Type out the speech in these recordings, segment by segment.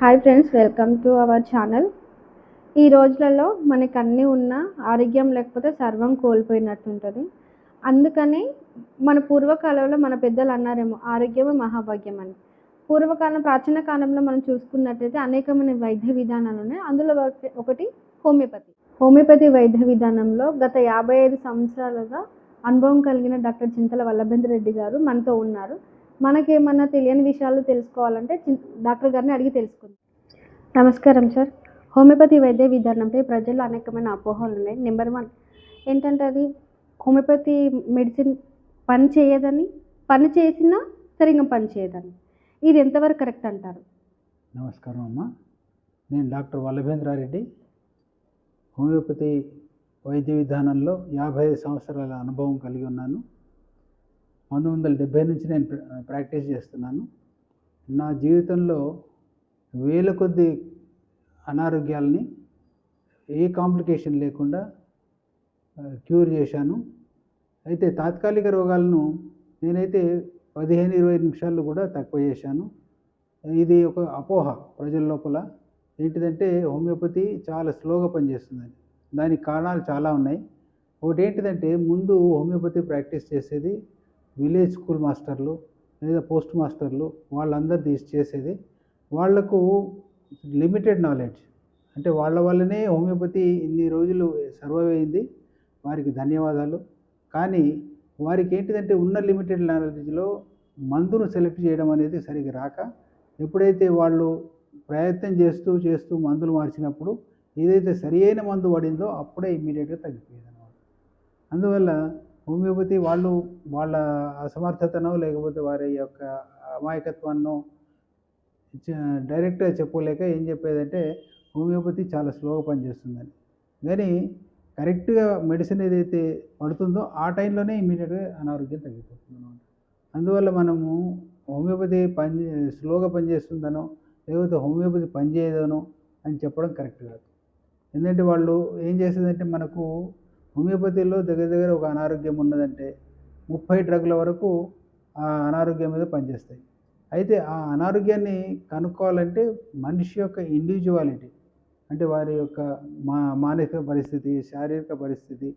Hi friends, welcome to our channel. ఈ రోజులలో మనకు అన్నీ ఉన్న ఆరోగ్యం లేకపోతే సర్వం కోల్పోయినట్టుంటుంది. అందుకని మన పూర్వకాలంలో మన పెద్దలు అన్నారేమో, ఆరోగ్యమే మహాభాగ్యం అని. ప్రాచీన కాలంలో మనం చూసుకున్నట్టయితే అనేకమైన వైద్య విధానాలు ఉన్నాయి. అందులో ఒకటి హోమియోపతి. హోమియోపతి వైద్య విధానంలో గత 55 సంవత్సరాలుగా అనుభవం కలిగిన డాక్టర్ చింతల వల్లభేంద్ర రెడ్డి గారు మనతో ఉన్నారు. మనకేమన్నా తెలియని విషయాలు తెలుసుకోవాలంటే డాక్టర్ గారిని అడిగి తెలుసుకుందాం. నమస్కారం సార్. హోమియోపతి వైద్య విధానంపై ప్రజల్లో అనేకమైన అపోహలు ఉన్నాయి. నెంబర్ 1 ఏంటంటే, అది హోమియోపతి మెడిసిన్ పని చేయదని, పని చేసినా సరిగ్గా పని చేయదని. ఇది ఎంతవరకు కరెక్ట్ అంటారు? నమస్కారం అమ్మ. నేను డాక్టర్ వల్లభేంద్రారెడ్డి. హోమియోపతి వైద్య విధానంలో 55 సంవత్సరాల అనుభవం కలిగి ఉన్నాను. 1970 నుంచి నేను ప్రాక్టీస్ చేస్తున్నాను. నా జీవితంలో వేల కొద్ది అనారోగ్యాలని ఏ కాంప్లికేషన్ లేకుండా క్యూర్ చేశాను. అయితే తాత్కాలిక రోగాలను నేనైతే 15-20 నిమిషాల్లో కూడా తక్కువ చేశాను. ఇది ఒక అపోహ ప్రజల లోపల. ఏంటిదంటే హోమియోపతి చాలా స్లోగా పనిచేస్తుందని. దానికి కారణాలు చాలా ఉన్నాయి. ఒకటి ఏంటిదంటే, ముందు హోమియోపతి ప్రాక్టీస్ చేసేది విలేజ్ స్కూల్ మాస్టర్లు లేదా పోస్ట్ మాస్టర్లు, వాళ్ళందరూ చేసేది. వాళ్లకు లిమిటెడ్ నాలెడ్జ్. అంటే వాళ్ళ వల్లనే హోమియోపతి ఇన్ని రోజులు సర్వైవ్ అయింది. వారికి ధన్యవాదాలు. కానీ వారికి ఏంటిదంటే, ఉన్న లిమిటెడ్ నాలెడ్జ్లో మందును సెలెక్ట్ చేయడం అనేది సరిగ్గా రాక, ఎప్పుడైతే వాళ్ళు ప్రయత్నం చేస్తూ మందులు మార్చినప్పుడు ఏదైతే సరి అయిన మందు పడిందో అప్పుడే ఇమ్మీడియట్గా తగ్గిపోయేది అన్నమాట. అందువల్ల హోమియోపతి వాళ్ళు వాళ్ళ అసమర్థతనో లేకపోతే వారి యొక్క అమాయకత్వాన్నో డైరెక్ట్గా చెప్పుకోలేక ఏం చెప్పేదంటే, హోమియోపతి చాలా స్లోగా పనిచేస్తుందని. కానీ కరెక్ట్గా మెడిసిన్ ఏదైతే పడుతుందో ఆ టైంలోనే ఇమ్మీడియట్గా అనారోగ్యం తగ్గిపోతుంది అన్నమాట. అందువల్ల మనము హోమియోపతి స్లోగా పనిచేస్తుందనో లేకపోతే హోమియోపతి పనిచేయదనో అని చెప్పడం కరెక్ట్ కాదు. ఎందుకంటే వాళ్ళు ఏం చేసేదంటే, మనకు హోమియోపతిలో దగ్గర ఒక అనారోగ్యం ఉన్నదంటే 30 డ్రగ్ల వరకు ఆ అనారోగ్యం మీద పనిచేస్తాయి. అయితే ఆ అనారోగ్యాన్ని కనుక్కోవాలంటే మనిషి యొక్క ఇండివిజువాలిటీ, అంటే వారి యొక్క మానసిక పరిస్థితి, శారీరక పరిస్థితి,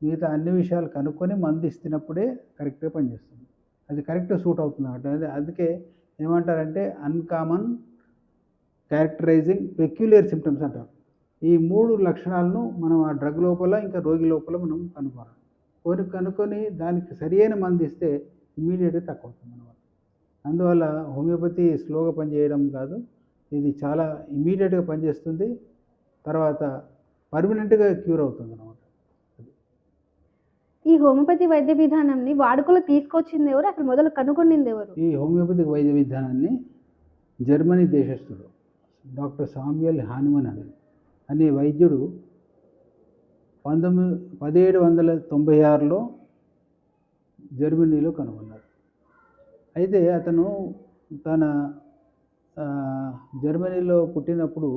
మిగతా అన్ని విషయాలు కనుక్కొని మందు ఇస్తున్నప్పుడే కరెక్ట్గా పనిచేస్తుంది. అది కరెక్ట్గా సూట్ అవుతుంది అన్నమాట. అందుకే ఏమంటారంటే, అన్కామన్, క్యారెక్టరైజింగ్, పెక్యులియర్ సిమ్టమ్స్ అంటారు. ఈ 3 లక్షణాలను మనం ఆ డ్రగ్ లోపల ఇంకా రోగి లోపల మనం కనుక్కొని దానికి సరి అయిన మందు ఇస్తే ఇమ్మీడియట్గా తక్కువ అవుతుంది అన్నమాట. అందువల్ల హోమియోపతి స్లోగా పనిచేయడం కాదు, ఇది చాలా ఇమ్మీడియట్గా పనిచేస్తుంది. తర్వాత పర్మనెంట్గా క్యూర్ అవుతుంది అన్నమాట. ఈ హోమియోపతి వైద్య విధానాన్ని వాడుకలో తీసుకొచ్చింది ఎవరు? అసలు మొదలు కనుగొనింది ఎవరు? ఈ హోమియోపతి వైద్య విధానాన్ని జర్మనీ దేశస్థుడు డాక్టర్ సామ్యుయల్ హానిమన్ అనే వైద్యుడు 1796లో జర్మనీలో కనుగొన్నాడు. అయితే అతను తన జర్మనీలో పుట్టినప్పుడు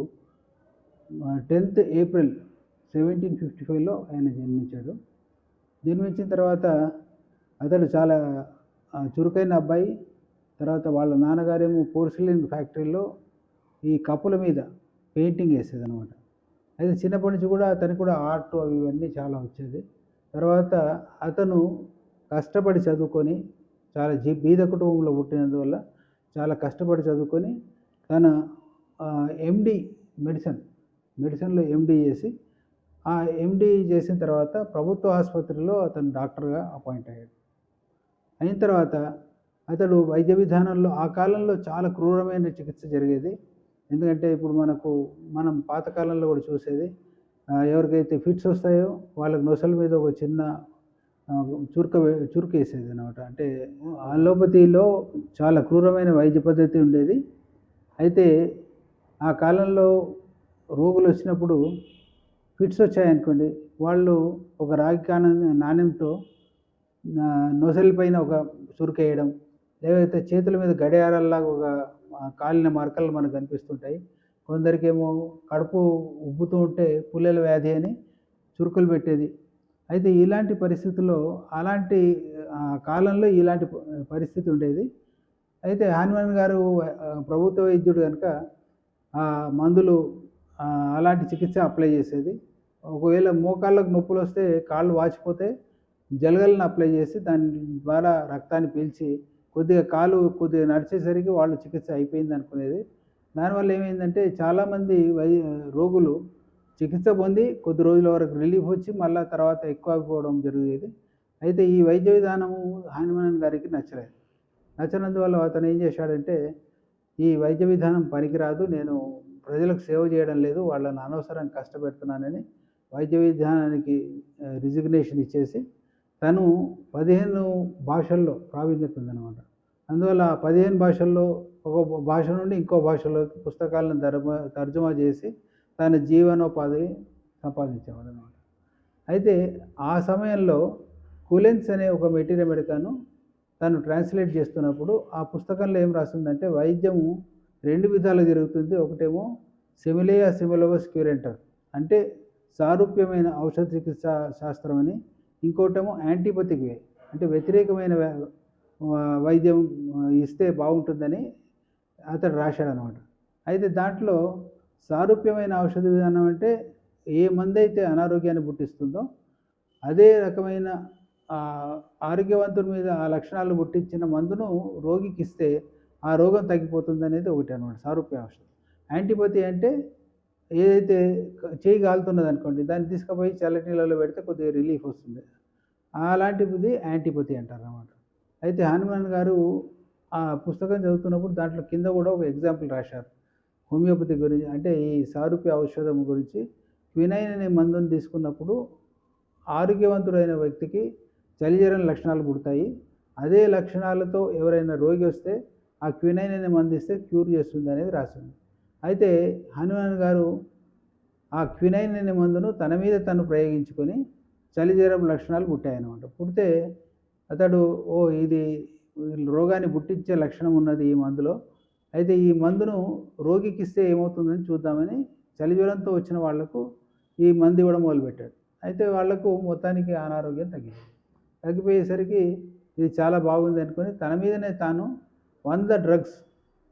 10th ఏప్రిల్ 1755లో ఆయన జన్మించాడు. జన్మించిన తర్వాత అతడు చాలా చురుకైన అబ్బాయి. తర్వాత వాళ్ళ నాన్నగారేమో పోర్సిలిన్ ఫ్యాక్టరీలో ఈ కప్పుల మీద పెయింటింగ్ వేసేదనమాట. అయితే చిన్నప్పటి నుంచి కూడా అతనికి కూడా ఆర్ట్ అవి ఇవన్నీ చాలా వచ్చేది. తర్వాత అతను కష్టపడి చదువుకొని, చాలా బీద కుటుంబంలో పుట్టినందువల్ల చాలా కష్టపడి చదువుకొని తన ఎండి మెడిసిన్లో ఎండి చేసి, ఆ ఎండి చేసిన తర్వాత ప్రభుత్వ ఆసుపత్రిలో అతను డాక్టర్గా అపాయింట్ అయ్యాడు. అయిన తర్వాత అతడు వైద్య విధానంలో ఆ కాలంలో చాలా క్రూరమైన చికిత్స జరిగేది. ఎందుకంటే ఇప్పుడు మనం పాతకాలంలో కూడా చూసేది, ఎవరికైతే ఫిట్స్ వస్తాయో వాళ్ళకి నొసల మీద ఒక చిన్న చురుకు వేసేది అనమాట. అంటే అలోపతిలో చాలా క్రూరమైన వైద్య పద్ధతి ఉండేది. అయితే ఆ కాలంలో రోగులు వచ్చినప్పుడు ఫిట్స్ వచ్చాయనుకోండి, వాళ్ళు ఒక రాగి నాణ్యంతో నొసలి పైన ఒక చురుకు వేయడం, లేకపోతే చేతుల మీద గడియారాల్లాగా ఒక కాలిన మరకలు మనకు కనిపిస్తుంటాయి. కొందరికేమో కడుపు ఉబ్బుతూ ఉంటే పుల్లెల వ్యాధి అని చురుకులు పెట్టేది. అయితే ఇలాంటి పరిస్థితుల్లో అలాంటి కాలంలో ఇలాంటి పరిస్థితి ఉండేది. అయితే హానిమన్ గారు ప్రభుత్వ వైద్యుడు కనుక మందులు అలాంటి చికిత్స అప్లై చేసేది. ఒకవేళ మోకాళ్ళకు నొప్పులు వస్తే కాళ్ళు వాచిపోతే జలగలను అప్లై చేసి దాని ద్వారా రక్తాన్ని పీల్చి కొద్దిగా నడిచేసరికి వాళ్ళు చికిత్స అయిపోయింది అనుకునేది. దానివల్ల ఏమైందంటే చాలామంది రోగులు చికిత్స పొంది కొద్ది రోజుల వరకు రిలీఫ్ వచ్చి మళ్ళీ తర్వాత ఎక్కువ అయిపోవడం జరిగేది. అయితే ఈ వైద్య విధానము హానిమన్ గారికి నచ్చలేదు. నచ్చనందువల్ల అతను ఏం చేశాడంటే, ఈ వైద్య విధానం పనికిరాదు, నేను ప్రజలకు సేవ చేయడం లేదు, వాళ్ళని అనవసరంగా కష్టపెడుతున్నానని వైద్య విధానానికి రిజిగ్నేషన్ ఇచ్చేసి తను 15 భాషల్లో ప్రావీణ్యత ఉందన్నమాట. అందువల్ల 15 భాషల్లో ఒక భాష నుండి ఇంకో భాషలోకి పుస్తకాలను తర్జుమా చేసి తన జీవనోపాధి సంపాదించేవాడు అన్నమాట. అయితే ఆ సమయంలో కులెన్స్ అనే ఒక మెటీరియల్ మెడికాను తను ట్రాన్స్లేట్ చేస్తున్నప్పుడు ఆ పుస్తకంలో ఏం రాస్తుందంటే, వైద్యము 2 విధాలు జరుగుతుంది. ఒకటేమో సిమిలియా సిమిలోవస్ క్యూరెంటర్ అంటే సారూప్యమైన ఔషధ చికిత్సా శాస్త్రం అని, ఇంకోటేమో యాంటీపతిక్ వే అంటే వ్యతిరేకమైన వైద్యం ఇస్తే బాగుంటుందని అతడు రాశాడు అనమాట. అయితే దాంట్లో సారూప్యమైన ఔషధ విధానం అంటే ఏ మందు అయితే అనారోగ్యాన్ని పుట్టిస్తుందో అదే రకమైన ఆరోగ్యవంతుడి మీద ఆ లక్షణాలు పుట్టించిన మందును రోగికి ఇస్తే ఆ రోగం తగ్గిపోతుంది అనేది ఒకటి అనమాట సారూప్య ఔషధం. యాంటీపతి అంటే ఏదైతే చేయి కాలుతున్నది అనుకోండి, దాన్ని తీసుకుపోయి చల్లటి నీళ్ళలో పెడితే కొద్దిగా రిలీఫ్ వస్తుంది, అలాంటిది యాంటీపతి అంటారు అన్నమాట. అయితే హనుమాన్ గారు ఆ పుస్తకం చదువుతున్నప్పుడు దాంట్లో కింద కూడా ఒక ఎగ్జాంపుల్ రాశారు హోమియోపతి గురించి. అంటే ఈ సారూప్య ఔషధం గురించి, క్వినైన్ అనే మందుని తీసుకున్నప్పుడు ఆరోగ్యవంతుడైన వ్యక్తికి చలిజ్వరం లక్షణాలు పుడతాయి, అదే లక్షణాలతో ఎవరైనా రోగి వస్తే ఆ క్వినైన్ అనే మందు ఇస్తే క్యూర్ చేస్తుంది అనేది రాసింది. అయితే హనుమాన్ గారు ఆ క్వినైన్ అనే మందును తన మీద తను ప్రయోగించుకొని చలిజ్వరం లక్షణాలు పుట్టాయన్నమాట. పుడితే అతడు ఇది రోగాన్ని పుట్టించే లక్షణం ఉన్నది ఈ మందులో, అయితే ఈ మందును రోగికి ఇస్తే ఏమవుతుందని చూద్దామని చలిజ్వరంతో వచ్చిన వాళ్లకు ఈ మందు ఇవ్వడం మొదలుపెట్టాడు. అయితే వాళ్లకు మొత్తానికి అనారోగ్యం తగ్గిపోయేసరికి ఇది చాలా బాగుంది అనుకొని తన మీదనే తాను 100 డ్రగ్స్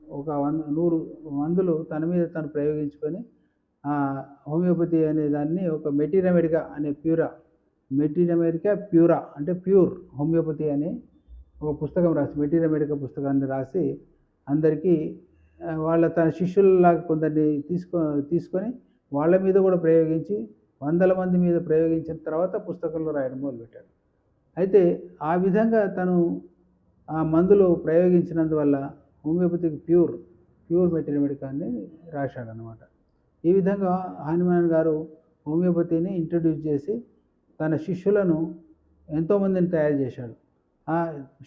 100 మందులు తన మీద తను ప్రయోగించుకొని హోమియోపతి అనే దాన్ని ఒక మెటీరియమెడికా అనే ప్యూరా అంటే ప్యూర్ హోమియోపతి అనే ఒక పుస్తకం రాసి, మెటీరియమెడికా పుస్తకాన్ని రాసి అందరికీ తన శిష్యులలాగా కొందరిని తీసుకొని వాళ్ళ మీద కూడా ప్రయోగించి 100 మంది మీద ప్రయోగించిన తర్వాత పుస్తకంలో రాయడం మొదలుపెట్టాడు. అయితే ఆ విధంగా తను ఆ మందులు ప్రయోగించినందువల్ల హోమియోపతికి ప్యూర్ మెటీరియమెడికాన్ని రాశాడనమాట. ఈ విధంగా హనుమాన్ గారు హోమియోపతిని ఇంట్రడ్యూస్ చేసి తన శిష్యులను ఎంతోమందిని తయారు చేశాడు. ఆ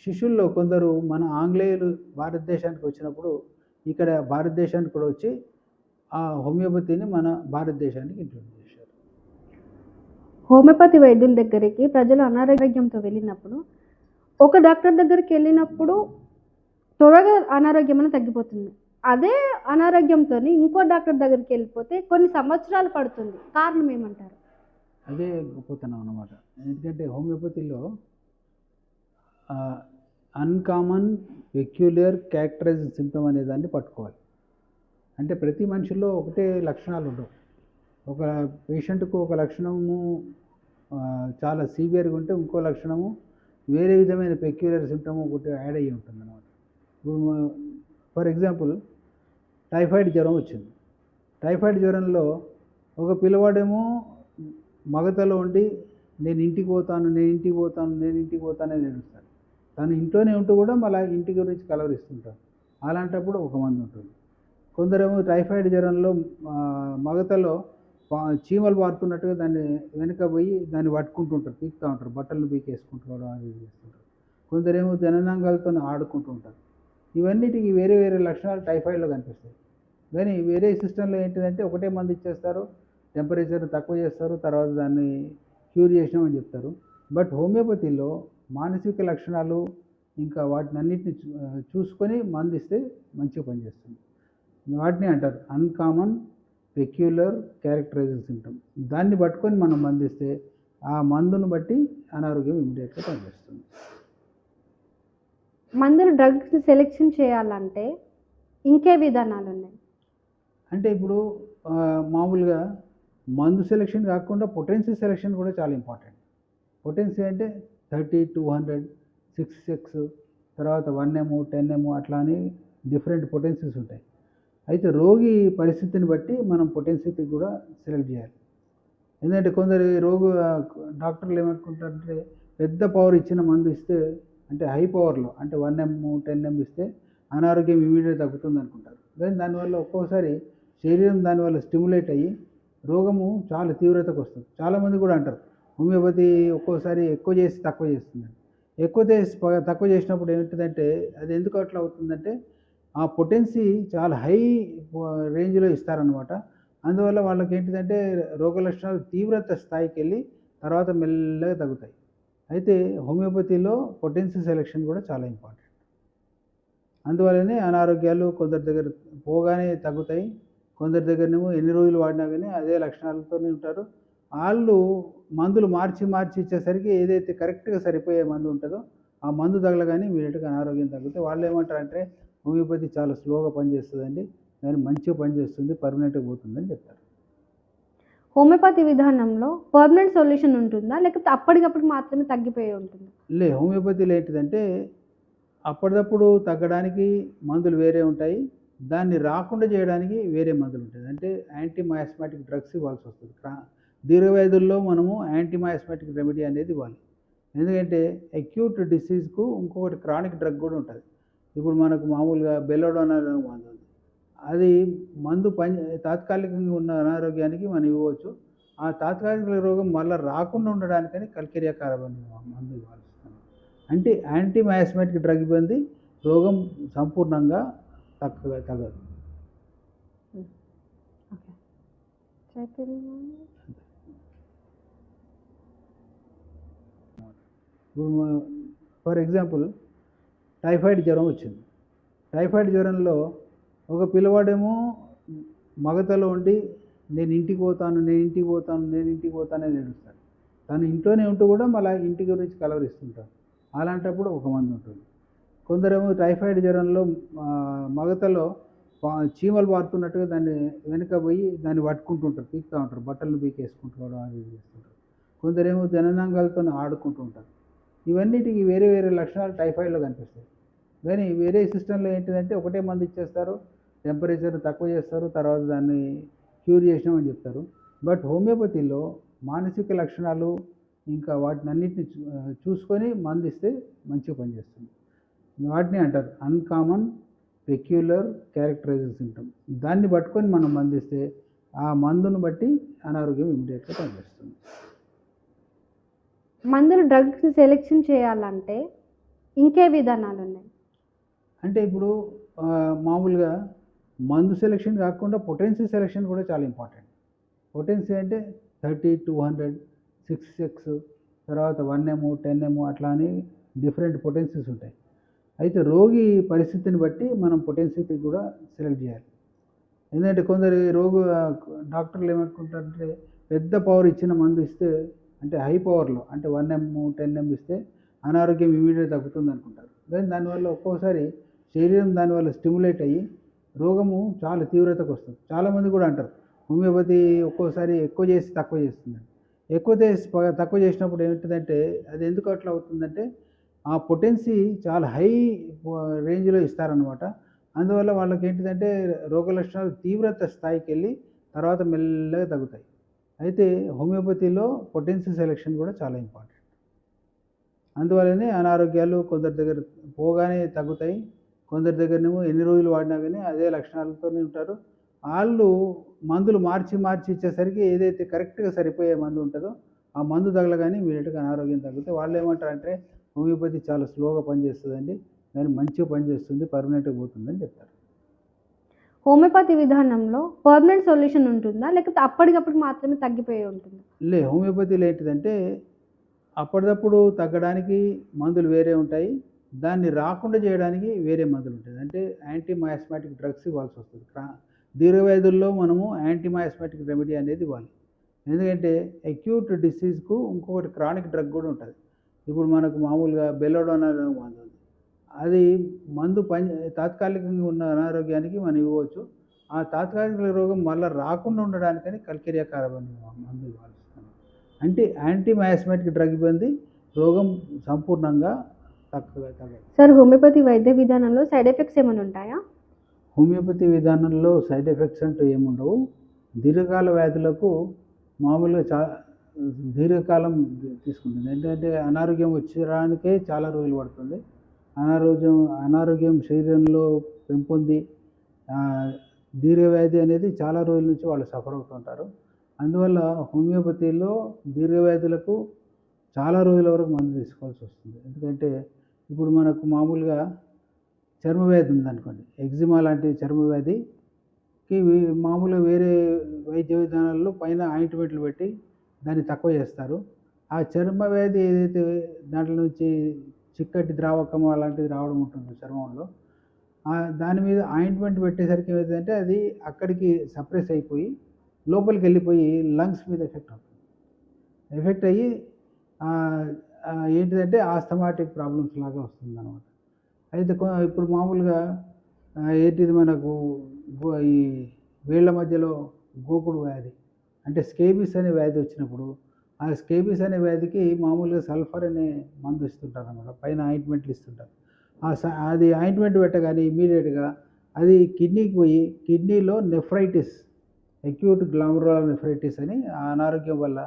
శిష్యుల్లో కొందరు మన ఆంగ్లేయులు భారతదేశానికి వచ్చినప్పుడు ఇక్కడ భారతదేశానికి కూడా వచ్చి ఆ హోమియోపతిని మన భారతదేశానికి ఇంట్రడ్యూస్ చేశారు. హోమియోపతి వైద్యుల దగ్గరికి ప్రజలు అనారోగ్యంతో వెళ్ళినప్పుడు ఒక డాక్టర్ దగ్గరికి వెళ్ళినప్పుడు త్వరగా అనారోగ్యం అనేది తగ్గిపోతుంది. అదే అనారోగ్యంతో ఇంకో డాక్టర్ దగ్గరికి వెళ్ళిపోతే కొన్ని సంవత్సరాలు పడుతుంది. కారణం ఏమంటారు? అదే గొప్పతనం అన్నమాట. ఎందుకంటే హోమియోపతిలో అన్కామన్ పెక్యులర్ క్యారెక్టరైజింగ్ సిమ్టమ్ అనే దాన్ని పట్టుకోవాలి. అంటే ప్రతి మనిషిలో ఒకటే లక్షణాలు ఉండవు. ఒక పేషెంట్కు ఒక లక్షణము చాలా సివియర్గా ఉంటే ఇంకో లక్షణము వేరే విధమైన పెక్యులర్ సిమ్టమ్ ఒకటి యాడ్ అయ్యి ఉంటుంది అన్నమాట. ఫర్ ఎగ్జాంపుల్ టైఫాయిడ్ జ్వరం వచ్చింది. టైఫాయిడ్ జ్వరంలో ఒక పిల్లవాడేమో మగతలో ఉండి నేను ఇంటికి పోతాను అని ఏడుస్తాడు. తను ఇంట్లోనే ఉంటూ కూడా మళ్ళీ ఇంటి గురించి కలవరిస్తుంటాడు. అలాంటప్పుడు ఒక మందు ఉంటుంది. కొందరేమో టైఫాయిడ్ జ్వరంలో మగతలో చీమలు పారుతున్నట్టుగా దాన్ని వెనక పోయి దాన్ని పట్టుకుంటుంటారు, పీకుతూ ఉంటారు, బట్టలను పీకేసుకుంటారు, అది చేస్తుంటారు. కొందరేమో జననాంగాలతో ఆడుకుంటూ ఉంటారు. ఇవన్నిటికి వేరే వేరే లక్షణాలు టైఫాయిడ్లో కనిపిస్తాయి. కానీ వేరే సిస్టంలో ఏంటిదంటే ఒకటే మందు ఇచ్చేస్తారు, టెంపరేచర్ తక్కువ చేస్తారు, తర్వాత దాన్ని క్యూర్ చేసినామని చెప్తారు. బట్ హోమియోపతిలో మానసిక లక్షణాలు ఇంకా వాటిని అన్నిటిని చూసుకొని మందు ఇస్తే మంచిగా పనిచేస్తుంది. వాటిని అంటారు అన్కామన్ పెక్యులర్ క్యారెక్టరైజింగ్ సిమ్టమ్. దాన్ని పట్టుకొని మనం మందిస్తే ఆ మందును బట్టి అనారోగ్యం ఇమ్మీడియట్గా పనిచేస్తుంది. మందులు డ్రగ్స్ సెలెక్షన్ చేయాలంటే ఇంకే విధానాలు ఉన్నాయి? అంటే ఇప్పుడు మామూలుగా మందు సెలెక్షన్ కాకుండా పొటెన్సీ సెలెక్షన్ కూడా చాలా ఇంపార్టెంట్. పొటెన్సీ అంటే 30, 200, 6 తర్వాత 1M, 10M అట్లా అని డిఫరెంట్ పొటెన్సీస్ ఉంటాయి. అయితే రోగి పరిస్థితిని బట్టి మనం పొటెన్సీ కూడా సెలెక్ట్ చేయాలి. ఎందుకంటే కొందరు డాక్టర్లు ఏమనుకుంటారంటే పెద్ద పవర్ ఇచ్చిన మందు ఇస్తే, అంటే హై పవర్లో అంటే 1M, 10M ఇస్తే అనారోగ్యం ఇమీడియట్ తగ్గుతుంది అనుకుంటారు. కానీ దానివల్ల ఒక్కోసారి శరీరం దానివల్ల స్టిమ్యులేట్ అయ్యి రోగము చాలా తీవ్రతకు వస్తుంది. చాలామంది కూడా అంటారు హోమియోపతి ఒక్కోసారి ఎక్కువ చేసి తక్కువ చేస్తుందని. ఎక్కువ చేసి తక్కువ చేసినప్పుడు ఏమిటంటే అది ఎందుకు అట్లా అవుతుందంటే ఆ పొటెన్సీ చాలా హై రేంజ్లో ఇస్తారనమాట. అందువల్ల వాళ్ళకి ఏంటిదంటే రోగ లక్షణాలు తీవ్రత స్థాయికి వెళ్ళి తర్వాత మెల్లగా తగ్గుతాయి. అయితే హోమియోపతిలో పొటెన్సీ సెలెక్షన్ కూడా చాలా ఇంపార్టెంట్. అందువల్లనే అనారోగ్యాలు కొందరి దగ్గర పోగానే తగ్గుతాయి, కొందరి దగ్గరనేమో ఎన్ని రోజులు వాడినా కానీ అదే లక్షణాలతోనే ఉంటారు. వాళ్ళు మందులు మార్చి ఇచ్చేసరికి ఏదైతే కరెక్ట్గా సరిపోయే మందు ఉంటుందో ఆ మందు తగలగానే ఇమీడియట్గా అనారోగ్యం తగ్గుతాయి. వాళ్ళు ఏమంటారంటే హోమియోపతి చాలా స్లోగా పనిచేస్తుందండి, కానీ మంచిగా పనిచేస్తుంది, పర్మనెంట్గా పోతుందని చెప్తారు. హోమియోపతి విధానంలో పర్మనెంట్ సొల్యూషన్ ఉంటుందా, లేకపోతే అప్పటికప్పుడు మాత్రమే తగ్గిపోయి ఉంటుందా? హోమియోపతిలో ఏంటిదంటే అప్పటికప్పుడు తగ్గడానికి మందులు వేరే ఉంటాయి, దాన్ని రాకుండా చేయడానికి వేరే మందులు ఉంటాయి. అంటే యాంటీమయాస్మాటిక్ డ్రగ్స్ ఇవ్వాల్సి వస్తుంది. దీర్ఘవ్యాధుల్లో మనము యాంటీమయాస్మాటిక్ రెమెడీ అనేది ఇవ్వాలి. ఎందుకంటే అక్యూట్ డిసీజ్కు ఇంకొకటి క్రానిక్ డ్రగ్ కూడా ఉంటుంది. ఇప్పుడు మనకు మామూలుగా బెల్లోడోనా అనే మందు ఉంది. అది మందు తాత్కాలికంగా ఉన్న అనారోగ్యానికి మనం ఇవ్వచ్చు. ఆ తాత్కాలిక రోగం మళ్ళీ రాకుండా ఉండడానికని కల్కేరియా కార్బన్ మందు ఇవ్వాలి. అంటే యాంటీమయాస్మాటిక్ డ్రగ్ ఇబ్బంది రోగం సంపూర్ణంగా తగ్గదు. ఫర్ ఎగ్జాంపుల్ టైఫాయిడ్ జ్వరం వచ్చింది. టైఫాయిడ్ జ్వరంలో ఒక పిల్లవాడేమో మగతలో ఉండి నేను ఇంటికి పోతాను అని ఏడుస్తాడు. తను ఇంట్లోనే ఉంటూ కూడా మళ్ళీ ఇంటి గురించి కలవరిస్తుంటాడు. అలాంటప్పుడు ఒక మందు ఉంటుంది. కొందరేమో టైఫాయిడ్ జ్వరంలో మగతలో చీమలు పారుతున్నట్టుగా దాన్ని వెనుక పోయి దాన్ని పట్టుకుంటుంటారు, పీకుతూ ఉంటారు, బట్టలను పీకేసుకుంటున్నారు, అది చేస్తుంటారు. కొందరేమో జననాంగాలతో ఆడుకుంటూ ఉంటారు. ఇవన్నిటికి వేరే వేరే లక్షణాలు టైఫాయిడ్లో కనిపిస్తాయి. కానీ వేరే సిస్టంలో ఏంటిదంటే ఒకటే మందు ఇచ్చేస్తారు, టెంపరేచర్ తక్కువ చేస్తారు, తర్వాత దాన్ని క్యూర్ చేసినామని చెప్తారు. బట్ హోమియోపతిలో మానసిక లక్షణాలు ఇంకా వాటిని అన్నింటిని చూసుకొని మందు ఇస్తే మంచిగా పనిచేస్తుంది. వాటిని అంటారు అన్కామన్ పెక్యులర్ క్యారెక్టరైజ్డ్ సింప్టమ్. దాన్ని పట్టుకొని మనం మందిస్తే ఆ మందును బట్టి అనారోగ్యం ఇమీడియట్గా పనిచేస్తుంది. మందులు డ్రగ్స్ సెలెక్షన్ చేయాలంటే ఇంకే విధానాలు ఉన్నాయి? అంటే ఇప్పుడు మామూలుగా మందు సెలెక్షన్ కాకుండా పొటెన్సీ సెలెక్షన్ కూడా చాలా ఇంపార్టెంట్. పొటెన్సీ అంటే 30, 200, 6 తర్వాత 1M, 10M అట్లా అని డిఫరెంట్ పొటెన్సీస్ ఉంటాయి. అయితే రోగి పరిస్థితిని బట్టి మనం పొటెన్సీ కూడా సెలెక్ట్ చేయాలి. ఎందుకంటే కొందరు డాక్టర్లు ఏమనుకుంటారంటే పెద్ద పవర్ ఇచ్చిన మందు ఇస్తే, అంటే హై పవర్లో అంటే 1M, 10M ఇస్తే అనారోగ్యం ఇమీడియట్ తగ్గుతుంది అనుకుంటారు. కానీ దానివల్ల ఒక్కోసారి శరీరం దానివల్ల స్టిమ్యులేట్ అయ్యి రోగము చాలా తీవ్రతకు వస్తుంది. చాలామంది కూడా అంటారు హోమియోపతి ఒక్కోసారి ఎక్కువ చేసి తక్కువ చేస్తుందని. ఎక్కువ చేసి తక్కువ చేసినప్పుడు ఏమిటంటే అది ఎందుకు అట్లా అవుతుందంటే ఆ పొటెన్సీ చాలా హై రేంజ్లో ఇస్తారనమాట. అందువల్ల వాళ్ళకి ఏంటిదంటే రోగ లక్షణాలు తీవ్రత స్థాయికి వెళ్ళి తర్వాత మెల్లగా తగ్గుతాయి. అయితే హోమియోపతిలో పొటెన్సీ సెలెక్షన్ కూడా చాలా ఇంపార్టెంట్. అందువల్లనే అనారోగ్యాలు కొందరి దగ్గర పోగానే తగ్గుతాయి, కొందరి దగ్గరనేమో ఎన్ని రోజులు వాడినా కానీ అదే లక్షణాలతోనే ఉంటారు. వాళ్ళు మందులు మార్చి ఇచ్చేసరికి ఏదైతే కరెక్ట్గా సరిపోయే మందు ఉంటుందో ఆ మందు తగలగానే ఇమీడియట్గా అనారోగ్యం తగ్గుతాయి. వాళ్ళు ఏమంటారంటే హోమియోపతి చాలా స్లోగా పనిచేస్తుందండి, కానీ మంచిగా పనిచేస్తుంది, పర్మనెంట్గా పోతుందని చెప్తారు. హోమియోపతి విధానంలో పర్మనెంట్ సొల్యూషన్ ఉంటుందా, లేకపోతే అప్పటికప్పుడు మాత్రమే తగ్గిపోయి ఉంటుందా? హోమియోపతిలో ఏంటిదంటే అప్పటికప్పుడు తగ్గడానికి మందులు వేరే ఉంటాయి, దాన్ని రాకుండా చేయడానికి వేరే మందులు ఉంటాయి. అంటే యాంటీమయాస్మాటిక్ డ్రగ్స్ ఇవ్వాల్సి వస్తుంది. దీర్ఘవ్యాధుల్లో మనము యాంటీమయాస్మాటిక్ రెమెడీ అనేది ఇవ్వాలి. ఎందుకంటే అక్యూట్ డిసీజ్కు ఇంకొకటి క్రానిక్ డ్రగ్ కూడా ఉంటుంది. ఇప్పుడు మనకు మామూలుగా బెల్లోడోనా అనే మందు ఉంది. అది మందు తాత్కాలికంగా ఉన్న అనారోగ్యానికి మనం ఇవ్వచ్చు. ఆ తాత్కాలిక రోగం మళ్ళీ రాకుండా ఉండడానికని కల్కేరియా కార్బన్ మందు ఇవ్వాల్సింది. అంటే యాంటీ మయాస్మాటిక్ డ్రగ్ ఇబ్బంది రోగం సంపూర్ణంగా తగ్గదు. సార్ హోమియోపతి వైద్య విధానంలో సైడ్ ఎఫెక్ట్స్ ఏమైనా ఉంటాయా? హోమియోపతి విధానంలో సైడ్ ఎఫెక్ట్స్ అంటూ ఏముండవు. దీర్ఘకాల వ్యాధులకు మామూలుగా దీర్ఘకాలం తీసుకుంటుంది. ఎందుకంటే అనారోగ్యం వచ్చేదానికే చాలా రోజులు పడుతుంది. అనారోగ్యం శరీరంలో పెంపొంది దీర్ఘవ్యాధి అనేది చాలా రోజుల నుంచి వాళ్ళు సఫర్ అవుతుంటారు. అందువల్ల హోమియోపతిలో దీర్ఘవ్యాధులకు చాలా రోజుల వరకు మందు తీసుకోవాల్సి వస్తుంది. ఎందుకంటే ఇప్పుడు మనకు మామూలుగా చర్మవ్యాధి ఉందనుకోండి, ఎగ్జిమా లాంటి చర్మవ్యాధికి మామూలుగా వేరే వైద్య విధానాల్లో పైన ఆయింట్మెంట్లు పెట్టి దాన్ని తక్కువ చేస్తారు. ఆ చర్మవ్యాధి ఏదైతే దాంట్లో నుంచి చిక్కటి ద్రావకం అలాంటిది రావడం ఉంటుంది చర్మంలో, దాని మీద ఆయింట్మెంట్ పెట్టేసరికి ఏమైందంటే అది అక్కడికి సప్రెస్ అయిపోయి లోపలికి వెళ్ళిపోయి లంగ్స్ మీద ఎఫెక్ట్ అయ్యి ఏంటిదంటే ఆస్థమాటిక్ ప్రాబ్లమ్స్ లాగా వస్తుంది అన్నమాట. అయితే ఇప్పుడు మామూలుగా ఏంటిది మనకు ఈ వేళ్ల మధ్యలో గోకుడు వ్యాధి అంటే స్కేబిస్ అనే వ్యాధి వచ్చినప్పుడు ఆ స్కేబిస్ అనే వ్యాధికి మామూలుగా సల్ఫర్ అనే మందు ఇస్తుంటారు అన్నమాట, పైన ఆయింట్మెంట్లు ఇస్తుంటారు. అది ఆయింట్మెంట్ పెట్టగానే ఇమీడియట్గా అది కిడ్నీకి పోయి కిడ్నీలో నెఫ్రైటిస్, అక్యూట్ గ్లామరులర్ నెఫ్రైటిస్ అని ఆ అనారోగ్యం వల్ల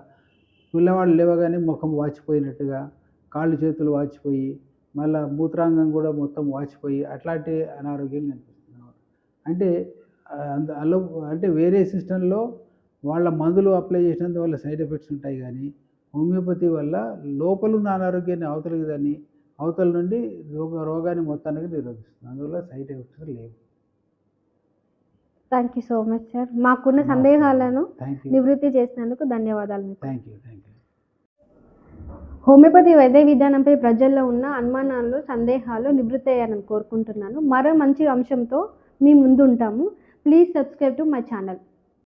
పిల్లవాళ్ళు లేవగానే ముఖం వాచిపోయినట్టుగా, కాళ్ళు చేతులు వాచిపోయి, మళ్ళీ మూత్రాంగం కూడా మొత్తం వాచిపోయి అట్లాంటి అనారోగ్యం కనిపిస్తుంది అన్నమాట. అంటే వేరే సిస్టంలో వాళ్ళ మందులు అప్లై చేసినందువల్ల సైడ్ ఎఫెక్ట్స్ ఉంటాయి, కానీ హోమియోపతి వల్ల లోపలున్న అనారోగ్యాన్ని అవతల నుండి రోగాన్ని మొత్తానికి నిరోధిస్తుంది. అందువల్ల సైడ్ ఎఫెక్ట్స్ లేవు. Thank you so much sir. మాకున్న సందేహాలను నివృత్తి చేసినందుకు ధన్యవాదాలు మీకు. Thank you. హోమియోపతి వైద్య విధానంపై ప్రజల్లో ఉన్న అనుమానాలు, సందేహాలు నివృత్తి అయ్యాలని కోరుకుంటున్నాను. మరో మంచి అంశంతో మీ ముందు ఉంటాము. Please subscribe to my channel.